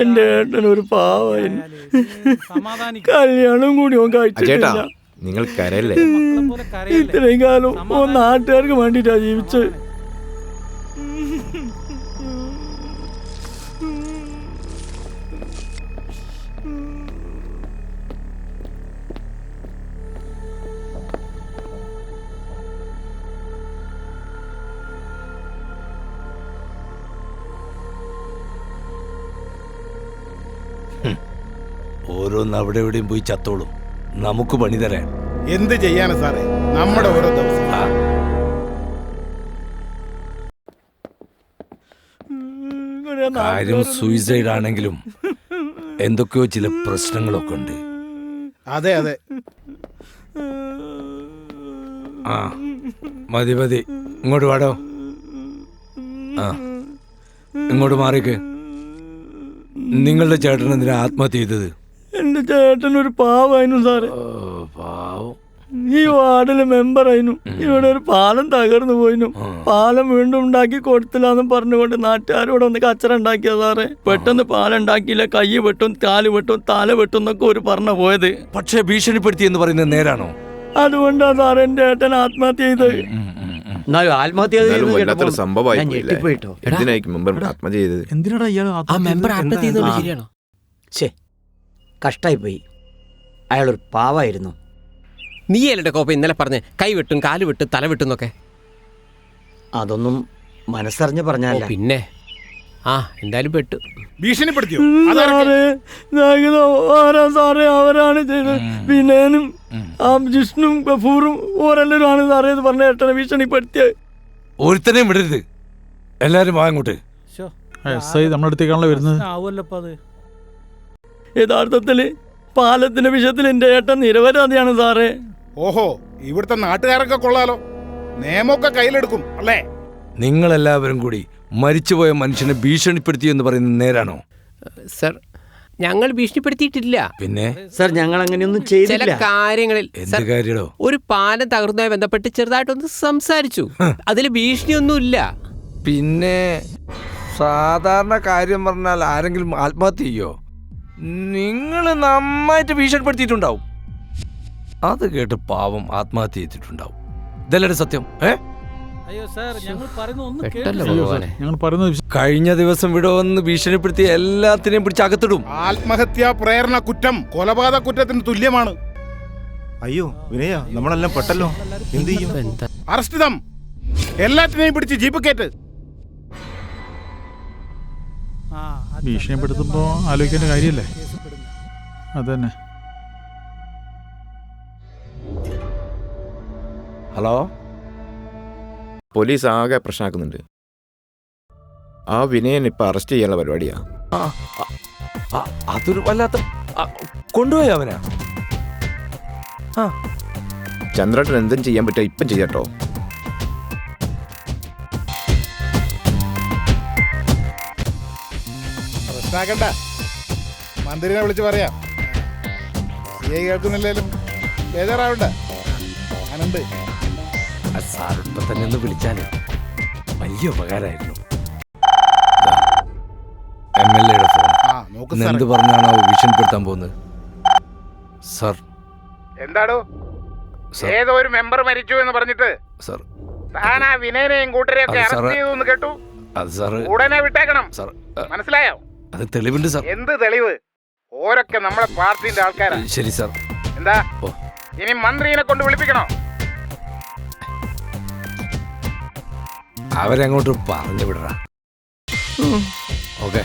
എന്റെ ഏട്ടനൊരു പാവായിരുന്നു. കല്യാണം കൂടി ഓൻ കഴിച്ചിട്ടില്ല. നിങ്ങൾ കരയല്ലേ? ഇത്രയും കാലം ഓ നാട്ടുകാർക്ക് വേണ്ടിട്ടാ ജീവിച്ചത്. ഓരോന്ന് അവിടെ എവിടെയും പോയി ചത്തോളും, നമുക്ക് പണി തരാൻ. എന്ത് ചെയ്യാനാ സാറേ, നമ്മുടെ ഓരോ ദിവസം. കാര്യം സൂയിസൈഡ് ആണെങ്കിലും എന്തൊക്കെയോ ചില പ്രശ്നങ്ങളൊക്കെ ഉണ്ട്. അതെ അതെ. ആ മതി മതി, ഇങ്ങോട്ട് വാടോ. ആ ഇങ്ങോട്ട് മാറിക്ക്. നിങ്ങളുടെ ചേട്ടൻ എന്തിനാ ആത്മഹത്യ ചെയ്തത്? എന്റെ ചേട്ടനൊരു പാവായിരുന്നു സാറേ. പാവം. ഈ വാർഡിലെ മെമ്പറായിരുന്നു. ഇവിടെ ഒരു പാലം തകർന്നു പോയിനും പാലം വീണ്ടും ഉണ്ടാക്കി കൊടുത്തില്ലാന്നും പറഞ്ഞുകൊണ്ട് നാട്ടുകാരോട് ഒന്ന് കച്ചറ ഉണ്ടാക്കിയ സാറേ. പെട്ടെന്ന് പാലം ഉണ്ടാക്കിയില്ല, കൈ വെട്ടും കാല് വെട്ടും തല വെട്ടും എന്നൊക്കെ ഒരു പറഞ്ഞു പോയത്. പക്ഷെ ഭീഷണിപ്പെടുത്തി എന്ന് പറയുന്നത് നേരാണോ? അതുകൊണ്ടാ സാറേ എന്റെ ഏട്ടൻ ആത്മഹത്യ ചെയ്തത്. കഷ്ടായിപ്പോയി. അയാളൊരു പാവായിരുന്നു. നീ അല്ലേ കോപ്പ ഇന്നലെ പറഞ്ഞ് കൈ വെട്ടും കാല് വെട്ടും തല വെട്ടും എന്നൊക്കെ? അതൊന്നും മനസ്സറിഞ്ഞ് പറഞ്ഞല്ല. പിന്നെ ആ എന്തായാലും പെട്ടു. ഭീഷണിപ്പെടുത്തിയോ? സാറേ അവരാണ് ചെയ്തത്. വിനയനും ജിഷ്ണും ഗഫൂറും ഓരെല്ലാരും ആണ് സാറേ ഇത് പറഞ്ഞ ഏട്ടനെ ഭീഷണിപ്പെടുത്തിയത്. ഒരുത്തനെയും വിടരുത്, എല്ലാരും വാങ്ങോട്ട്. നമ്മളടുത്തേക്കാണല്ലോ വരുന്നത്. യഥാർത്ഥത്തില് പാലത്തിന്റെ വിഷയത്തിൽ എന്റെ ഏട്ടൻ നിരപരാധിയാണ് സാറേ. ഓഹോ, ഇവിടുത്തെ നാട്ടുകാരൊക്കെ കൊള്ളാലോ, നിയമമൊക്കെ കയ്യിലെടുക്കും അല്ലേ? നിങ്ങളെല്ലാവരും കൂടി മരിച്ചുപോയ മനുഷ്യനെ ഭീഷണിപ്പെടുത്തി എന്ന് പറയുന്നത് നേരാണോ? സർ, ഞങ്ങൾ ഭീഷണിപ്പെടുത്തിയിട്ടില്ല. പിന്നെ സർ, ഞങ്ങൾ അങ്ങനെയൊന്നും ചില ചെയ്തില്ല. കാര്യങ്ങളിൽ എന്ത് കാര്യടോ? ഒരു പാലം തകർന്നതുമായി ബന്ധപ്പെട്ട് ചെറുതായിട്ടൊന്ന് സംസാരിച്ചു. അതിൽ ഭീഷണിയൊന്നുമില്ല. പിന്നെ സാധാരണ കാര്യം പറഞ്ഞാൽ ആരെങ്കിലും ആത്മഹത്യ ചെയ്യോ? നിങ്ങൾ നന്നായിട്ട് ഭീഷണിപ്പെടുത്തിയിട്ടുണ്ടാവും. അത് കേട്ട് പാവം ആത്മഹത്യ ചെയ്തിട്ടുണ്ടാവും. ഇതല്ലേ സത്യം? കഴിഞ്ഞ ദിവസം ഇവിടെ വന്ന് ഭീഷണിപ്പെടുത്തി എല്ലാത്തിനെയും പിടിച്ച് അകത്തിടും. ആത്മഹത്യാ പ്രേരണ കുറ്റം കൊലപാതക കുറ്റത്തിന് തുല്യമാണ്. അയ്യോ വിനയ, നമ്മളെല്ലാം പെട്ടല്ലോ, എന്ത് ചെയ്യും? അറസ്റ്റ് ചെയ്താം, എല്ലാത്തിനെയും പിടിച്ച് ജീപ്പ് കയറ്റ്. ഭീഷണിപ്പെടുത്തുമ്പോ ആലോചിക്കേണ്ട കാര്യല്ലേ? അതന്നെ. ഹലോ, പോലീസ് ആകെ പ്രശ്നമാക്കുന്നുണ്ട്. ആ വിനയൻ ഇപ്പൊ അറസ്റ്റ് ചെയ്യാനുള്ള പരിപാടിയാ. അതൊരു വല്ലാത്ത കൊണ്ടുപോയി അവനാ. ചന്ദ്രേട്ടൻ എന്തും ചെയ്യാൻ പറ്റുക ഇപ്പം ചെയ്യാട്ടോ. പ്രശ്നമാക്കണ്ട, മന്ത്രിനെ വിളിച്ച് പറയാം. കേൾക്കുന്നില്ലേലും ബേജാറാവണ്ട, ഞാനുണ്ട്. സാറിപ്പോ തന്നെ ഒന്ന് വിളിച്ചാലേ വലിയ ഉപകാരമായിരുന്നു. MLA ഫോൺ എന്ത് പറഞ്ഞാണോ ഭീഷണിപ്പെടുത്താൻ പോകുന്നത്? സർ, എന്താടോ? ഏതോ ഒരു മെമ്പർ മരിച്ചു എന്ന് പറഞ്ഞിട്ട് സർ താൻ ആ വിനയനെയും കൂട്ടരെയൊക്കെ അറസ്റ്റ് ചെയ്തു എന്ന് കേട്ടു. അത് സാർ ഉടനെ വിട്ടേക്കണം, സർ. മനസ്സിലായോ? അത് തെളിവുണ്ട് സാർ. എന്ത് തെളിവ്? ഓരൊക്കെ നമ്മുടെ പാർട്ടിന്റെ ആൾക്കാരാ. ശരി സാർ. എന്താ ഇനി മന്ത്രിനെ കൊണ്ട് വിളിപ്പിക്കണോ? അവരങ്ങോട്ട് പറഞ്ഞു വിടറാ. ഓക്കെ.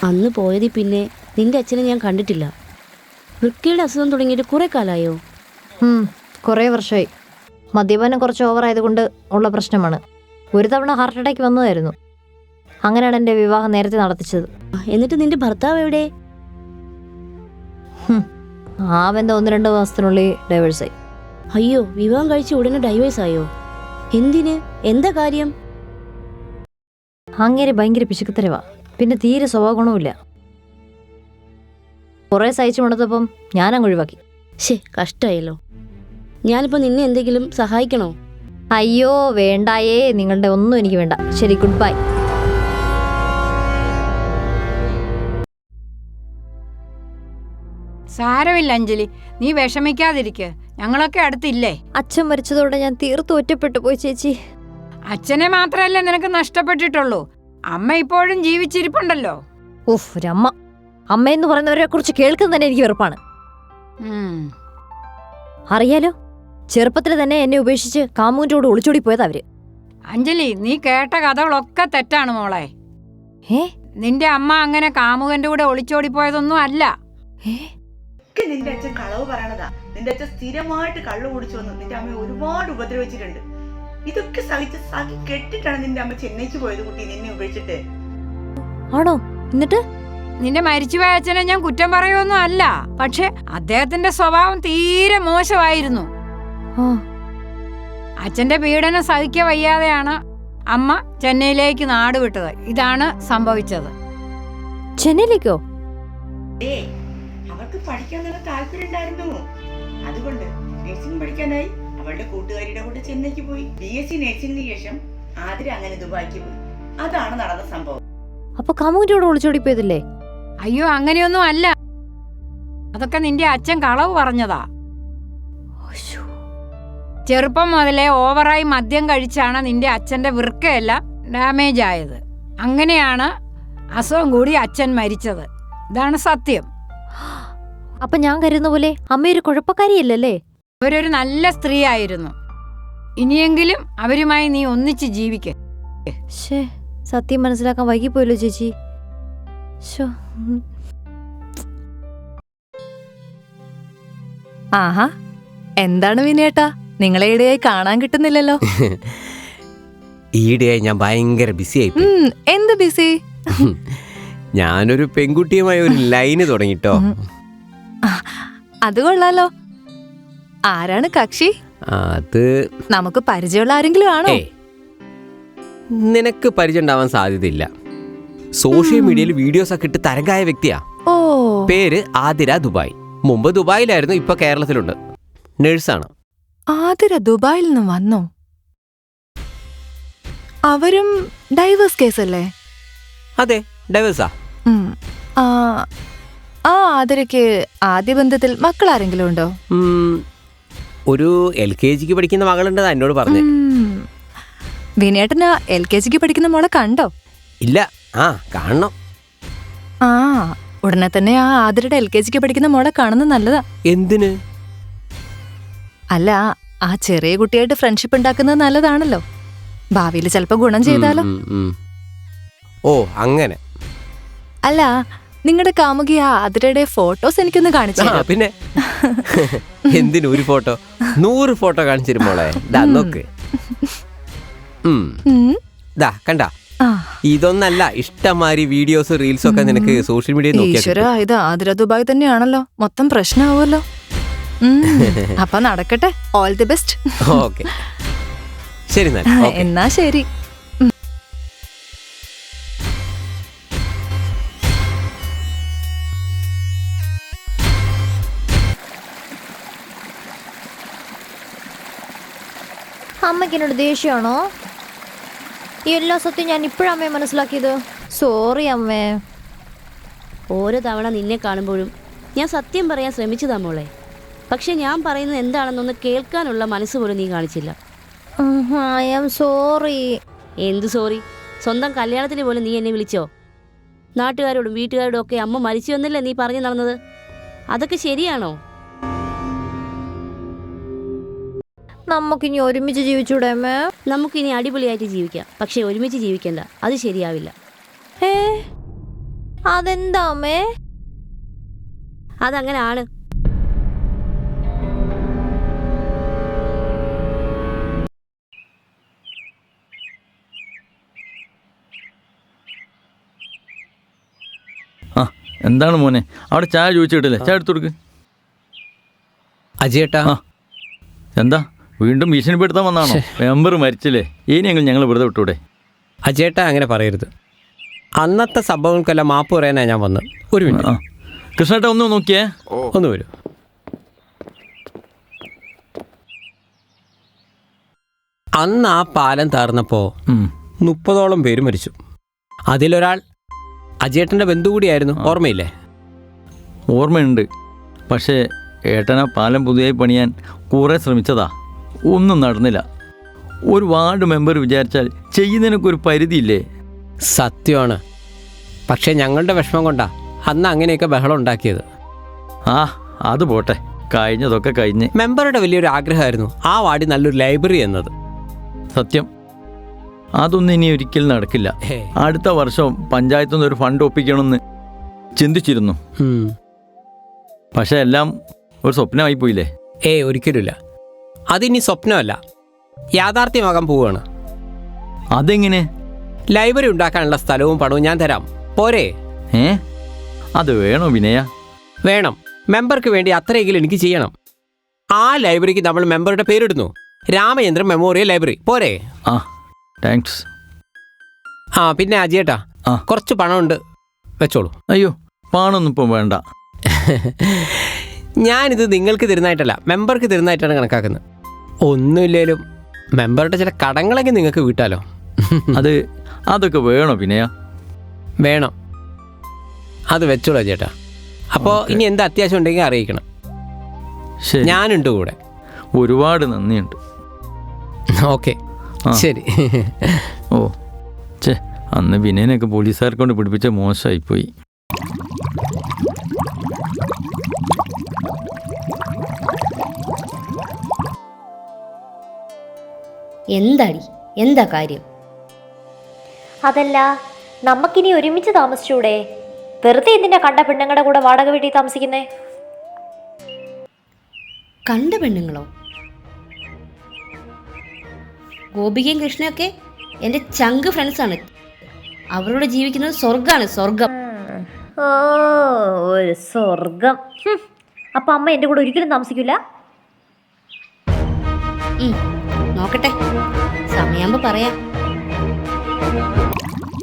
അന്ന് പോയതിൽ പിന്നെ നിന്റെ അച്ഛനെ ഞാൻ കണ്ടിട്ടില്ല. വൃക്കയുടെ അസുഖം തുടങ്ങിയിട്ട് കുറെ കാലമായോ? കുറേ വർഷമായി. മദ്യപാനം കുറച്ച് ഓവറായതുകൊണ്ട് ഉള്ള പ്രശ്നമാണ്. ഒരു തവണ ഹാർട്ട് അറ്റാക്ക് വന്നതായിരുന്നു. അങ്ങനെയാണ് എൻ്റെ വിവാഹം നേരത്തെ നടത്തിച്ചത്. എന്നിട്ട് നിന്റെ ഭർത്താവ് എവിടെ? ആ ബന്ധം 1-2 മാസത്തിനുള്ളിൽ ഡൈവേഴ്സായി. അയ്യോ, വിവാഹം കഴിച്ച് ഉടനെ ഡൈവേഴ്സ് ആയോ? എന്തിന്? എന്താ കാര്യം? അങ്ങേര് ഭയങ്കര പിശുക്കത്തരവാ, പിന്നെ തീരെ സ്വഭാവ ഗുണവുമില്ല. കുറേ സഹിച്ചു കൊണ്ടപ്പം ഞാനങ്ങ് ഒഴിവാക്കി. കഷ്ടായല്ലോ. ഞാനിപ്പോ നിന്നെ എന്തെങ്കിലും സഹായിക്കണോ? അയ്യോ വേണ്ടായേ, നിങ്ങളുടെ ഒന്നും എനിക്ക് വേണ്ട. ശരി, ഗുഡ് ബൈ. സാരമില്ല അഞ്ജലി, നീ വിഷമിക്കാതിരിക്കുക. ഞങ്ങളൊക്കെ അടുത്തില്ലേ? അച്ഛൻ മരിച്ചതോടെ ഞാൻ തീർത്തും ഒറ്റപ്പെട്ടു പോയി ചേച്ചി. അച്ഛനെ മാത്രമല്ലേ നിനക്ക് നഷ്ടപ്പെട്ടിട്ടുള്ളൂ, അമ്മ ഇപ്പോഴും ജീവിച്ചിരിപ്പുണ്ടല്ലോ. ഉഫ്, ഒരമ്മ. അമ്മയെന്ന് പറയുന്നവരെ കുറിച്ച് കേൾക്കുന്ന തന്നെ എനിക്ക് വെറുപ്പാണ്. അറിയാലോ, ചെറുപ്പത്തിൽ തന്നെ എന്നെ ഉപേക്ഷിച്ച് കാമുവിൻ്റെ കൂടെ ഒളിച്ചോടി പോയതാ അവര്. അഞ്ജലി, നീ കേട്ട കഥകളൊക്കെ തെറ്റാണ് മോളെ. നിന്റെ അമ്മ അങ്ങനെ കാമുകന്റെ കൂടെ ഒളിച്ചോടി പോയതൊന്നും അല്ല. നിന്റെ അച്ഛൻ കളവ് പറയണതാ. നിന്റെ അച്ഛൻ സ്ഥിരമായിട്ട് കള്ളു കുടിച്ചു വന്ന് നിന്റെ അമ്മയെ ഒരുപാട് ഉപദ്രവിച്ചിട്ടുണ്ട്. ഇതൊക്കെ സഹിച്ച് കെട്ടിട്ടാണ് നിന്റെ അമ്മ ചെന്നൈക്ക് പോയത് കുട്ടി, നിന്നെ ഉപേക്ഷിച്ചിട്ട്. ആണോ? എന്നിട്ട് നിന്റെ മരിച്ചുപോയ അച്ഛനെ ഞാൻ കുറ്റം പറയുമൊന്നും അല്ല, പക്ഷെ അദ്ദേഹത്തിന്റെ സ്വഭാവം തീരെ മോശമായിരുന്നു. അച്ഛന്റെ പീഡനം സഹിക്ക വയ്യാതെയാണ് അമ്മ ചെന്നൈയിലേക്ക് നാട് വിട്ടത്. ഇതാണ് സംഭവിച്ചത്. ചെന്നൈയിലേക്കോ? അവർക്ക് പഠിക്കാൻ നല്ല താല്പര്യം ഉണ്ടായിരുന്നു. അതുകൊണ്ട് നഴ്സിംഗ് പഠിക്കാനായി അവളുടെ കൂട്ടുകാരിയുടെ കൂടെ ചെന്നൈക്ക് പോയി. BSc നഴ്സിംഗിന് ശേഷം ആതിര അങ്ങനെ ദുബായിക്ക് പോയി. അതാണ് നടന്ന സംഭവം. അപ്പൊ കാമുവിന്റെ കൂടെ ഒളിച്ചോടി പോയതല്ലേ? അയ്യോ, അങ്ങനെയൊന്നും അല്ല. അതൊക്കെ നിന്റെ അച്ഛൻ കളവ് പറഞ്ഞതാ. ചെറുപ്പം മുതലേ ഓവറായി മദ്യം കഴിച്ചാണ് നിന്റെ അച്ഛന്റെ വൃക്കയെല്ലാം ഡാമേജ് ആയത്. അങ്ങനെയാണ് അസുഖം കൂടി അച്ഛൻ മരിച്ചത്. ഇതാണ് സത്യം. അപ്പൊ ഞാൻ കരുതുന്ന പോലെ അമ്മയൊരു കുഴപ്പക്കാരിയല്ലേ? അവരൊരു നല്ല സ്ത്രീ ആയിരുന്നു. ഇനിയെങ്കിലും അവരുമായി നീ ഒന്നിച്ച് ജീവിക്ക. സത്യം മനസ്സിലാക്കാൻ വൈകിപ്പോയല്ലോ ചേച്ചി. ആഹാ, എന്താണ് വിനേട്ടാ, നിങ്ങളെ ഈടെയായി കാണാൻ കിട്ടുന്നില്ലല്ലോ? ഈയിടെയായി ഞാൻ ഭയങ്കര ബിസി ആയി. എന്ത് ബിസി? ഞാനൊരു പെൺകുട്ടിയുമായി ഒരു ലൈന് തുടങ്ങിട്ടോ. അത് കൊള്ളാലോ. ആരാണ് കക്ഷി? അത് നമുക്ക് പരിചയമുള്ള ആരെങ്കിലും ആണോ? നിനക്ക് പരിചയം ഉണ്ടാവാൻ സാധ്യതയില്ല. സോഷ്യൽ മീഡിയയിൽ വീഡിയോസ് ഒക്കെ ഇട്ട് തരംഗായ വ്യക്തിയാ. പേര് ആതിര ദുബായ്. മുമ്പ് ദുബായിലായിരുന്നു, ഇപ്പൊ കേരളത്തിലുണ്ട്. നഴ്സാണ്. ആതിര ദുബായിൽ നിന്ന് വന്നോ? അവരും ഡൈവേഴ്സ് കേസല്ലേ? അതെ, ഡൈവേഴ്സാ. ആ ആതിരയ്ക്ക് ആദ്യ ബന്ധത്തിൽ മക്കൾ ആരെങ്കിലും ഉണ്ടോ? ഒരു LKG പഠിക്കുന്ന മകളുണ്ടെന്നാ എന്നോട് പറഞ്ഞു. വിനേട്ടനാ LKG പഠിക്കുന്ന മോളെ കണ്ടോ? ഇല്ല. കാണണം. ഉടനെ തന്നെ ആ ആതിരയുടെ LKG പഠിക്കുന്ന മോളെ കാണുന്നത് നല്ലതാ. എന്തിന്? അല്ല, ആ ചെറിയ കുട്ടിയായിട്ട് ഫ്രണ്ട്ഷിപ്പ് ഉണ്ടാക്കുന്നത് നല്ലതാണല്ലോ. ഭാവിയിൽ ചിലപ്പോ ഗുണം ചെയ്താലോ. ഓ, അങ്ങനെ. അല്ല, നിങ്ങളുടെ കാമുകി ആ ആതിരയുടെ ഫോട്ടോസ് എനിക്കൊന്ന് കാണിച്ചു. പിന്നെ എന്തിനു ഒരു ഫോട്ടോ? 100 ഫോട്ടോ കാണിച്ചിരുമോളെ. നോക്ക്. കണ്ട, ഇതൊന്നല്ല, ഇഷ്ടംമാതിരി വീഡിയോസ് റീൽസ് ഒക്കെ നിനക്ക് സോഷ്യൽ മീഡിയയിൽ നോക്കിയാ. ഇത് ആതിര ദുബായ് തന്നെയാണല്ലോ. മൊത്തം പ്രശ്നമാവുമല്ലോ. അപ്പൊ നടക്കട്ടെ. All the best. ഓക്കെ, ശരി. എന്നാ ശരി. അമ്മയ്ക്ക് എന്നോട് ദേഷ്യമാണോ? എല്ലാ സത്യം ഞാൻ ഇപ്പോഴമ്മയെ മനസ്സിലാക്കിയത്. സോറി അമ്മേ. ഓരോ തവണ നിന്നെ കാണുമ്പോഴും ഞാൻ സത്യം പറയാൻ ശ്രമിച്ചതാ മോളെ. പക്ഷെ ഞാൻ പറയുന്നത് എന്താണെന്നൊന്ന് കേൾക്കാനുള്ള മനസ്സ് പോലും നീ കാണിച്ചില്ല. I am sorry. എന്ത് സോറി? സ്വന്തം കല്യാണത്തിന് പോലും നീ എന്നെ വിളിച്ചോ? നാട്ടുകാരോടും വീട്ടുകാരോടും ഒക്കെ അമ്മ മരിച്ചു എന്നല്ലേ നീ പറഞ്ഞു നടന്നത്? അതൊക്കെ ശരിയാണോ? നമുക്കിനി ഒരുമിച്ച് ജീവിച്ചൂടെ അമ്മേ? നമുക്കിനി അടിപൊളിയായിട്ട് ജീവിക്കാം, പക്ഷെ ഒരുമിച്ച് ജീവിക്കണ്ട. അത് ശരിയാവില്ല. അതെന്താ അമ്മേ? അതങ്ങനെ ആണ്. എന്താണ് മോനെ അവിടെ ചായ ചോദിച്ചിട്ടില്ലേ? ചായ എടുത്തു കൊടുക്ക്. അജയേട്ടാ, ആ എന്താ വീണ്ടും ഭീഷണിപ്പെടുത്താൻ വന്നാണോ? മെമ്പർ മരിച്ചില്ലേ, ഇനിയെങ്കിലും ഞങ്ങൾ വെറുതെ വിട്ടൂടെ? അജയേട്ടാ അങ്ങനെ പറയരുത്. അന്നത്തെ സംഭവങ്ങൾക്കെല്ലാം മാപ്പ് പറയാനാണ് ഞാൻ വന്നത്. ഒരു മിനിറ്റ്. കൃഷ്ണേട്ടാ ഒന്ന് നോക്കിയേ. ഒന്ന് വരൂ. അന്ന് ആ പാലം താർന്നപ്പോൾ 30ഓളം പേര് മരിച്ചു. അതിലൊരാൾ അജയേട്ടൻ്റെ ബന്ധു കൂടിയായിരുന്നു, ഓർമ്മയില്ലേ? ഓർമ്മയുണ്ട്. പക്ഷേ ഏട്ടനാ പാലം പുതിയതായി പണിയാൻ കുറേ ശ്രമിച്ചതാ, ഒന്നും നടന്നില്ല. ഒരു വാർഡ് മെമ്പർ വിചാരിച്ചാൽ ചെയ്യുന്നതിനൊക്കെ ഒരു പരിധിയില്ലേ? സത്യമാണ്. പക്ഷേ ഞങ്ങളുടെ വിഷമം കൊണ്ടാ അന്ന് അങ്ങനെയൊക്കെ ബഹളം ഉണ്ടാക്കിയത്. ആ അത് പോട്ടെ, കഴിഞ്ഞതൊക്കെ കഴിഞ്ഞ്. മെമ്പറുടെ വലിയൊരു ആഗ്രഹമായിരുന്നു ആ വാർഡിൽ നല്ലൊരു ലൈബ്രറി എന്നത്. സത്യം, അതൊന്നും ഇനി ഒരിക്കലും നടക്കില്ല. അടുത്ത വർഷം പഞ്ചായത്തു നിന്ന് ഒരു ഫണ്ട് ഒപ്പിക്കണമെന്ന് ചിന്തിച്ചിരുന്നു. പക്ഷെ എല്ലാം ഒരു സ്വപ്നമായി പോയില്ലേ? ഒരിക്കലുമില്ല. അതിനി സ്വപ്നമല്ല, യാഥാർത്ഥ്യമാകാൻ പോവുകയാണ്. അതെങ്ങനെ? ലൈബ്രറി ഉണ്ടാക്കാനുള്ള സ്ഥലവും പണവും ഞാൻ തരാം, പോരെ? അത് വേണോ വിനയ? വേണം. മെമ്പർക്ക് വേണ്ടി അത്രയെങ്കിലും എനിക്ക് ചെയ്യണം. ആ ലൈബ്രറിക്ക് നമ്മൾ മെമ്പറുടെ പേരിടുന്നു, രാമചന്ദ്രൻ മെമ്മോറിയൽ ലൈബ്രറി, പോരെ? ആ താങ്ക്സ്. ആ പിന്നെ അജയേട്ടാ, കുറച്ച് പണമുണ്ട്, വെച്ചോളൂ. അയ്യോ പണമൊന്നും ഇപ്പം വേണ്ട. ഞാനിത് നിങ്ങൾക്ക് തരുന്നതായിട്ടല്ല, മെമ്പർക്ക് തരുന്നതായിട്ടാണ് കണക്കാക്കുന്നത്. ഒന്നുമില്ലേലും മെമ്പറുടെ ചില കടങ്ങളൊക്കെ നിങ്ങൾക്ക് വീട്ടാലോ. അതൊക്കെ വേണോ വിനയ? വേണം. അത് വെച്ചോളൂ ചേട്ടാ. അപ്പോൾ ഇനി എന്താ അത്യാവശ്യം ഉണ്ടെങ്കിൽ അറിയിക്കണം. ഞാനുണ്ട് കൂടെ. ഒരുപാട് നന്ദിയുണ്ട്. ഓക്കെ, ശരി. ഓ ചേ, അന്ന് വിനയനൊക്കെ പോലീസുകാരെ കൊണ്ട് പിടിപ്പിച്ച മോശമായിപ്പോയി. എന്താ കാര്യം? അതല്ല, നമുക്കിനി ഒരുമിച്ച് താമസിച്ചൂടെ? വെറുതെ എന്തിനാ കണ്ട പെണ്ണുങ്ങളുടെ കൂടെ വാടക വീട്ടിൽ താമസിക്കുന്നേ? കണ്ട പെണ്ണുങ്ങളോ? ഗോപികയും കൃഷ്ണയൊക്കെ എൻ്റെ ചങ്ക് ഫ്രണ്ട്സാണ്. അവരോട് ജീവിക്കുന്നത് സ്വർഗമാണ്, സ്വർഗം. ഓ, ഒരു സ്വർഗം. അപ്പൊ അമ്മ എൻ്റെ കൂടെ ഒരിക്കലും താമസിക്കില്ല? നോക്കട്ടെ, സമയാകുമ്പോ പറയാം.